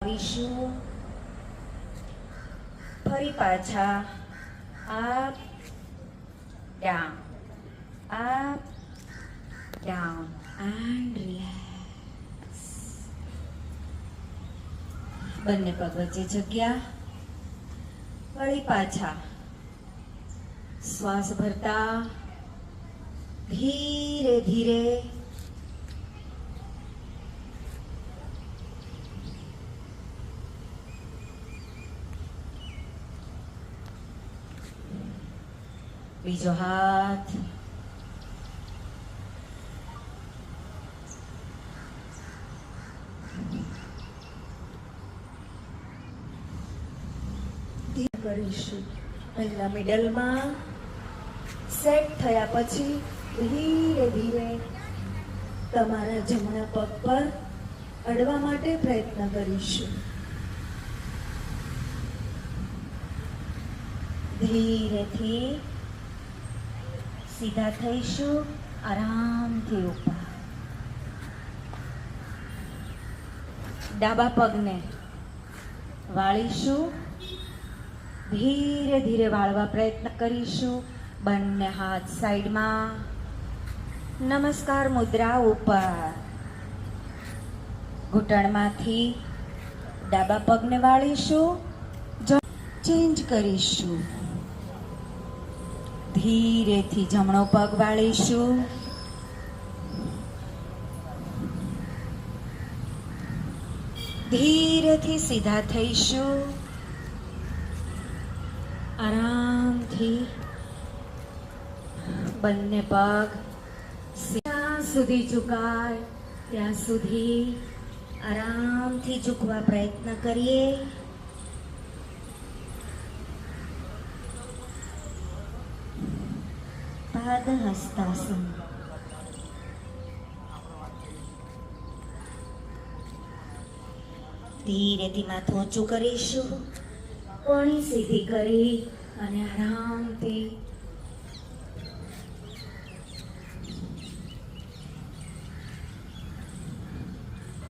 આવીશું. ફરી પાછા up down, up down and relax. બંને પગ વચ્ચે જગ્યા. ફરી પાછા શ્વાસ ભરતા ધીરે ધીરે બીજો હાથ કરીશું. પહેલા મિડલમાં સેટ થયા પછી ધીરે ધીરે તમારા જમણા પગ પર અડવા માટે પ્રયત્ન કરીશું. ધીરેથી સીધા થઈશું. આરામથી ઉપર. ડાબા પગને વાળીશું. ધીરે ધીરે વાળવા પ્રયત્ન કરીશું. બંને હાથ સાઈડમાં. નમસ્કાર મુદ્રા ઉપર. ઘૂંટણમાંથી ડાબા પગને વાળીશું. ચેન્જ કરીશું. ધીરેથી જમણો પગ વાળીશું. ધીરેથી સીધા થઈશું. આરામથી બંને પગ જ્યાં સુધી ઝુકાય ત્યાં સુધી આરામથી ઝૂકવા પ્રયત્ન કરીએ. પાદ હસ્તાસન. ધીરેથી માથું ઊંચું કરીશું. કોણી સીધી કરી અને આરામથી